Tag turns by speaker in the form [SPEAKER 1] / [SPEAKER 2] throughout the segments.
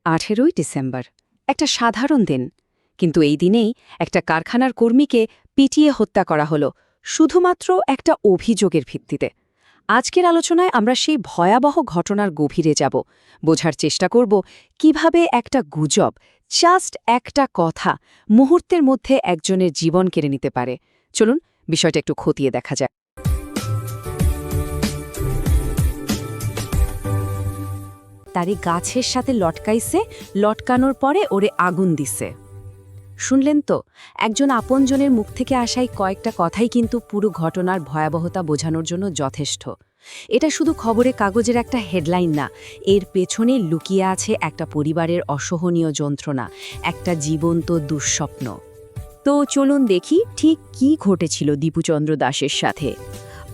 [SPEAKER 1] 18ই December একটা সাধারণ দিন, কিন্তু এই দিনেই একটা কারখানার কর্মীকে পিটিয়ে হত্যা করা হলো শুধুমাত্র একটা অভিযোগের ভিত্তিতে। আজকের আলোচনায় আমরা সেই ভয়াবহ ঘটনার গভীরে যাব, বোঝার চেষ্টা করব কিভাবে একটা গুজব, জাস্ট একটা কথা, মুহূর্তের মধ্যে একজনের জীবন কেড়ে নিতে পারে। চলুন বিষয়টা একটু খতিয়ে দেখা যাক। তারই গাছের সাথে লটকাইছে, লটকানোর পরে ওরে আগুন দিছে। শুনলেন তো, একজন আপনজনের মুখ থেকে আসাই কয়েকটা কথাই কিন্তু পুরো ঘটনার ভয়াবহতা বোঝানোর জন্য যথেষ্ট। এটা শুধু খবরে কাগজের একটা হেডলাইন না, এর পেছনে লুকিয়ে আছে একটা পরিবারের অসহনীয় যন্ত্রণা, একটা জীবন্ত দুঃস্বপ্ন। তো চলুন দেখি ঠিক কী ঘটেছিল দীপুচন্দ্র দাসের সাথে।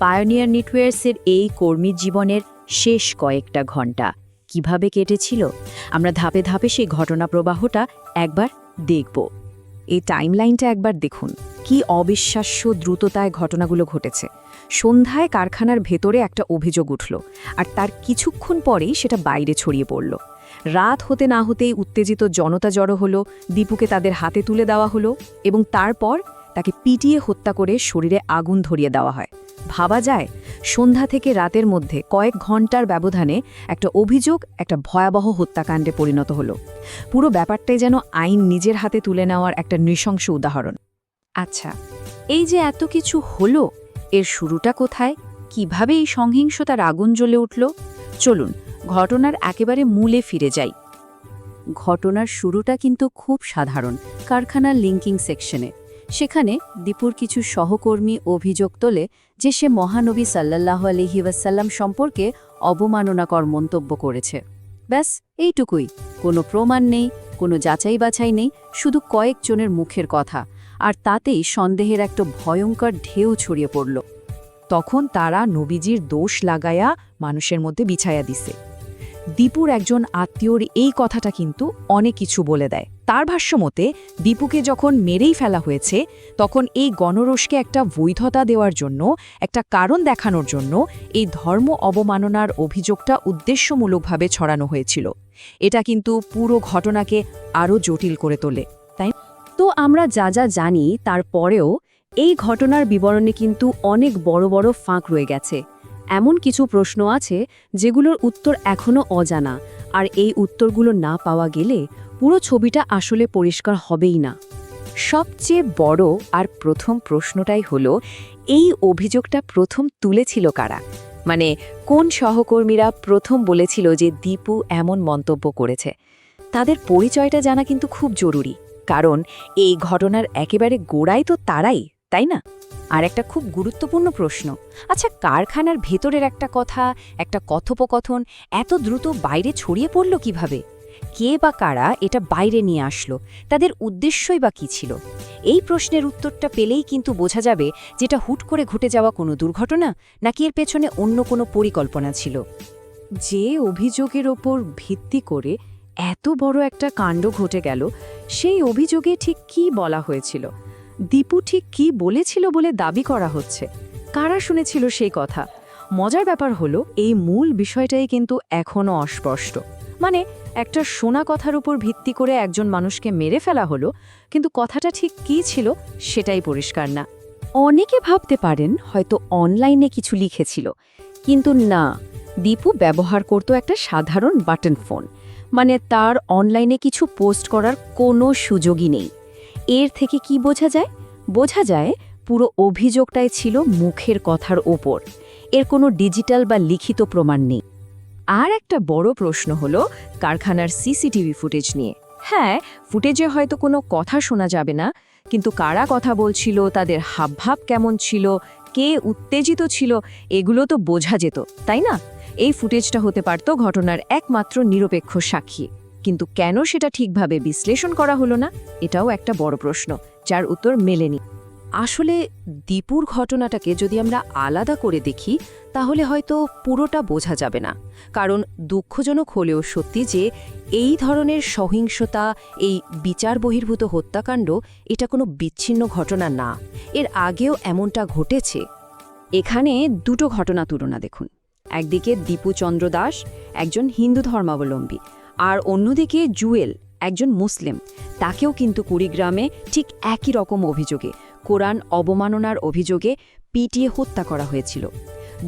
[SPEAKER 1] পায়োনিয়ার নেটওয়ার্কসের এই কর্মীর জীবনের শেষ কয়েকটা ঘণ্টা কিভাবে কেটেছিল, আমরা ধাপে ধাপে সেই ঘটনা প্রবাহটা একবার দেখব। এই টাইমলাইনটা একবার দেখুন, কি অবিশ্বাস্য দ্রুততায় ঘটনাগুলো ঘটেছে। সন্ধ্যায় কারখানার ভেতরে একটা অভিযোগ উঠল, আর তার কিছুক্ষণ পরেই সেটা বাইরে ছড়িয়ে পড়ল। রাত হতে না হতেই উত্তেজিত জনতা জড়ো হলো, দীপুকে তাদের হাতে তুলে দেওয়া হলো এবং তারপর তাকে পিটিয়ে হত্যা করে শরীরে আগুন ধরিয়ে দেওয়া হয়। ভাবা যায়, সন্ধ্যা থেকে রাতের মধ্যে কয়েক ঘন্টার ব্যবধানে একটা অভিযোগ একটা ভয়াবহ হত্যাকাণ্ডে পরিণত হলো। পুরো ব্যাপারটাই যেন আইন নিজের হাতে তুলে নেওয়ার একটা নৃশংস উদাহরণ। আচ্ছা, এই যে এত কিছু হলো, এর শুরুটা কোথায়? কিভাবে এই সহিংসতার আগুন জ্বলে উঠল? চলুন ঘটনার একেবারে মূলে ফিরে যাই। ঘটনার শুরুটা কিন্তু খুব সাধারণ, কারখানার লিঙ্কিং সেকশনে। সেখানে দীপুর কিছু সহকর্মী অভিযোগ তোলে যে সে মহানবী সাল্লাল্লাহু আলাইহি ওয়াসাল্লাম সম্পর্কে অবমাননাকর মন্তব্য করেছে। ব্যাস এইটুকুই, কোনো প্রমাণ নেই, কোনো যাচাই বাছাই নেই, শুধু কয়েকজনের মুখের কথা, আর তাতেই সন্দেহের একটা ভয়ঙ্কর ঢেউ ছড়িয়ে পড়ল। তখন তারা নবীজির দোষ লাগায়া মানুষের মধ্যে বিছায়া দিছে। দীপুর একজন আত্মীয়র এই কথাটা কিন্তু অনেক কিছু বলে দেয়। তার ভাষ্যমতে দীপুকে যখন মেরেই ফেলা হয়েছে, তখন এই গণরোষকে একটা বৈধতা দেওয়ার জন্য, একটা কারণ দেখানোর জন্য এই ধর্ম অবমাননার অভিযোগটা উদ্দেশ্যমূলকভাবে ছড়ানো হয়েছিল। এটা কিন্তু পুরো ঘটনাকে আরও জটিল করে তোলে, তাই তো? আমরা যা যা জানি তারপরেও এই ঘটনার বিবরণে কিন্তু অনেক বড় বড় ফাঁক রয়ে গেছে। এমন কিছু প্রশ্ন আছে যেগুলোর উত্তর এখনও অজানা, আর এই উত্তরগুলো না পাওয়া গেলে পুরো ছবিটা আসলে পরিষ্কার হবেই না। সবচেয়ে বড় আর প্রথম প্রশ্নটাই হলো, এই অভিযোগটা প্রথম তুলেছিল কারা? মানে কোন সহকর্মীরা প্রথম বলেছিল যে দীপু এমন মন্তব্য করেছে? তাদের পরিচয়টা জানা কিন্তু খুব জরুরি, কারণ এই ঘটনার একেবারে গোড়ায় তো তারাই, তাই না? আর একটা খুব গুরুত্বপূর্ণ প্রশ্ন, আচ্ছা, কারখানার ভেতরের একটা কথা, একটা কথোপকথন এত দ্রুত বাইরে ছড়িয়ে পড়ল কিভাবে? কে বা কারা এটা বাইরে নিয়ে আসলো? তাদের উদ্দেশ্যই বা কী ছিল? এই প্রশ্নের উত্তরটা পেলেই কিন্তু বোঝা যাবে যেটা হুট করে ঘটে যাওয়া কোনো দুর্ঘটনা, নাকি এর পেছনে অন্য কোনো পরিকল্পনা ছিল। যে অভিযোগের ওপর ভিত্তি করে এত বড় একটা কাণ্ড ঘটে গেল, সেই অভিযোগে ঠিক কী বলা হয়েছিল? দীপু ঠিক কী বলেছিল বলে দাবি করা হচ্ছে? কারা শুনেছিল সেই কথা? মজার ব্যাপার হলো, এই মূল বিষয়টাই কিন্তু এখনও অস্পষ্ট। মানে একটা শোনা কথার উপর ভিত্তি করে একজন মানুষকে মেরে ফেলা হলো, কিন্তু কথাটা ঠিক কী ছিল সেটাই পরিষ্কার না। অনেকে ভাবতে পারেন হয়তো অনলাইনে কিছু লিখেছিল, কিন্তু না, দীপু ব্যবহার করত একটা সাধারণ বাটন ফোন। মানে তার অনলাইনে কিছু পোস্ট করার কোনো সুযোগই নেই। এর থেকে কি বোঝা যায়? বোঝা যায় পুরো অভিযোগটাই ছিল মুখের কথার ওপর। এর কোনো ডিজিটাল বা লিখিত প্রমাণ নেই। আর একটা বড় প্রশ্ন হলো কারখানার সিসিটিভি ফুটেজ নিয়ে। হ্যাঁ, ফুটেজে হয়তো কোনো কথা শোনা যাবে না, কিন্তু কারা কথা বলছিল, তাদের হাবভাব কেমন ছিল, কে উত্তেজিত ছিল, এগুলো তো বোঝা যেত, তাই না? এই ফুটেজটা হতে পারত ঘটনার একমাত্র নিরপেক্ষ সাক্ষী। কিন্তু কেন সেটা ঠিকভাবে বিশ্লেষণ করা হলো না, এটাও একটা বড় প্রশ্ন, যার উত্তর মেলেনি। আসলে দীপুর ঘটনাটাকে যদি আমরা আলাদা করে দেখি, তাহলে হয়তো পুরোটা বোঝা যাবে না। কারণ দুঃখজনক হলেও সত্যি যে এই ধরনের সহিংসতা, এই বিচার বহির্ভূত হত্যাকাণ্ড, এটা কোনো বিচ্ছিন্ন ঘটনা না। এর আগেও এমনটা ঘটেছে। এখানে দুটো ঘটনা তুলনা দেখুন। একদিকে দীপুচন্দ্র দাস, একজন হিন্দু ধর্মাবলম্বী, আর অন্যদিকে জুয়েল, একজন মুসলিম, তাকেও কিন্তু কুড়িগ্রামে ঠিক একই রকম অভিযোগে, কোরআন অবমাননার অভিযোগে পিটিয়ে হত্যা করা হয়েছিল।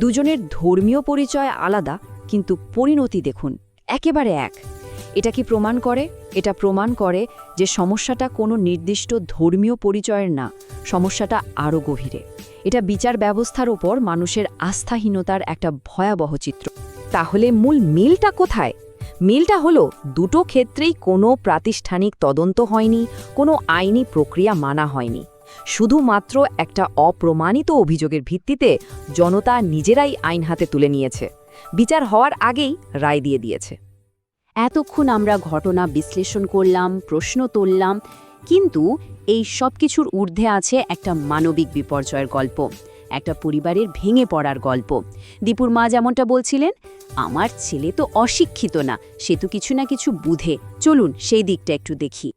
[SPEAKER 1] দুজনের ধর্মীয় পরিচয় আলাদা, কিন্তু পরিণতি দেখুন একেবারে এক। এটা কি প্রমাণ করে? এটা প্রমাণ করে যে সমস্যাটা কোনো নির্দিষ্ট ধর্মীয় পরিচয়ের না, সমস্যাটা আরও গভীরে। এটা বিচার ব্যবস্থার ওপর মানুষের আস্থাহীনতার একটা ভয়াবহ চিত্র। তাহলে মূল মিলটা কোথায়? মিলটা হলো দুটো ক্ষেত্রেই কোনো প্রাতিষ্ঠানিক তদন্ত হয়নি, কোনো আইনি প্রক্রিয়া মানা হয়নি। শুধুমাত্র একটা অপ্রমাণিত অভিযোগের ভিত্তিতে জনতা নিজেরাই আইন হাতে তুলে নিয়েছে, বিচার হওয়ার আগেই রায় দিয়ে দিয়েছে। এতক্ষণ আমরা ঘটনা বিশ্লেষণ করলাম, প্রশ্ন তুললাম, কিন্তু এই সব কিছুর ঊর্ধ্বে আছে একটা মানবিক বিপর্যয়ের গল্প, একটা পরিবারের ভেঙে পড়ার গল্প। দীপুর মা যেমনটা বলছিলেন, আমার ছেলে তো অশিক্ষিত না, সে তো কিছু না কিছু বুঝে, চলুন সেই দিকটা একটু দেখি।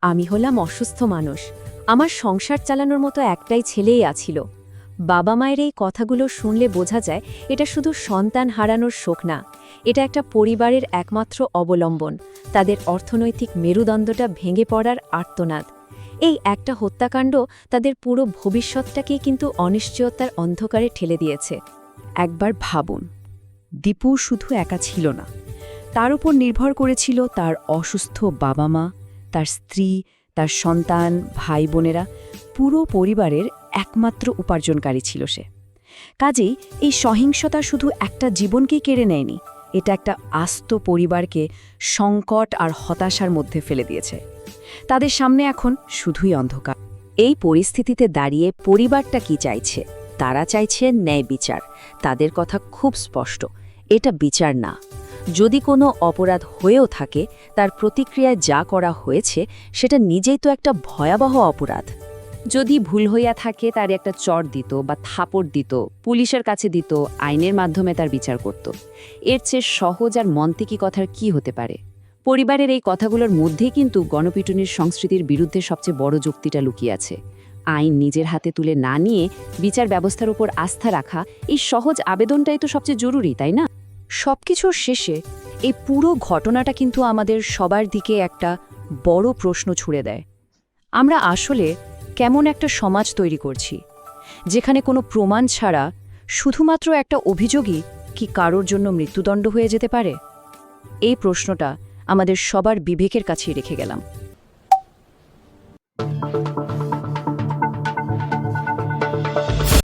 [SPEAKER 1] আমি হলাম অসুস্থ মানুষ, আমার সংসার চালানোর মতো একটাই ছেলেই আছিল। বাবা মায়ের এই কথাগুলো শুনলে বোঝা যায় এটা শুধু সন্তান হারানোর শোক না, এটা একটা পরিবারের একমাত্র অবলম্বন, তাদের অর্থনৈতিক মেরুদণ্ডটা ভেঙে পড়ার আর্তনাদ। এই একটা হত্যাকাণ্ড তাদের পুরো ভবিষ্যৎটাকেই কিন্তু অনিশ্চয়তার অন্ধকারে ঠেলে দিয়েছে। একবার ভাবুন, দীপু শুধু একা ছিল না, তার উপর নির্ভর করেছিল তার অসুস্থ বাবা মা, তার স্ত্রী, তার সন্তান, ভাই বোনেরা, পুরো পরিবারের একমাত্র উপার্জনকারী ছিল সে। কাজেই এই সহিংসতা শুধু একটা জীবনকেই কেড়ে নেয়নি, এটা একটা আস্ত পরিবারকে সংকট আর হতাশার মধ্যে ফেলে দিয়েছে। তাদের সামনে এখন শুধুই অন্ধকার। এই পরিস্থিতিতে দাঁড়িয়ে পরিবারটা কি চাইছে? তারা চাইছে ন্যায় বিচার। তাদের কথা খুব স্পষ্ট, এটা বিচার না। যদি কোনো অপরাধ হয়েও থাকে, তার প্রতিক্রিয়ায় যা করা হয়েছে সেটা নিজেই তো একটা ভয়াবহ অপরাধ। যদি ভুল হইয়া থাকে, তার একটা চড় দিত বা থাপড় দিত, পুলিশের কাছে দিত, আইনের মাধ্যমে তার বিচার করত। এর চেয়ে সহজ আর মন্তিকি কথার কি হতে পারে? পরিবারের এই কথাগুলোর মধ্যেই কিন্তু গণপিটুনির সংস্কৃতির বিরুদ্ধে সবচেয়ে বড় যুক্তিটা লুকিয়ে আছে। আইন নিজের হাতে তুলে না নিয়ে বিচার ব্যবস্থার উপর আস্থা রাখা, এই সহজ আবেদনটাই তো সবচেয়ে জরুরি, তাই না? সবকিছুর শেষে এই পুরো ঘটনাটা কিন্তু আমাদের সবার দিকে একটা বড় প্রশ্ন ছুড়ে দেয়। আমরা আসলে কেমন একটা সমাজ তৈরি করছি, যেখানে কোনো প্রমাণ ছাড়া শুধুমাত্র একটা অভিযোগই কি কারোর জন্য মৃত্যুদণ্ড হয়ে যেতে পারে? এই প্রশ্নটা আমাদের সবার বিবেকের কাছেই রেখে গেলাম।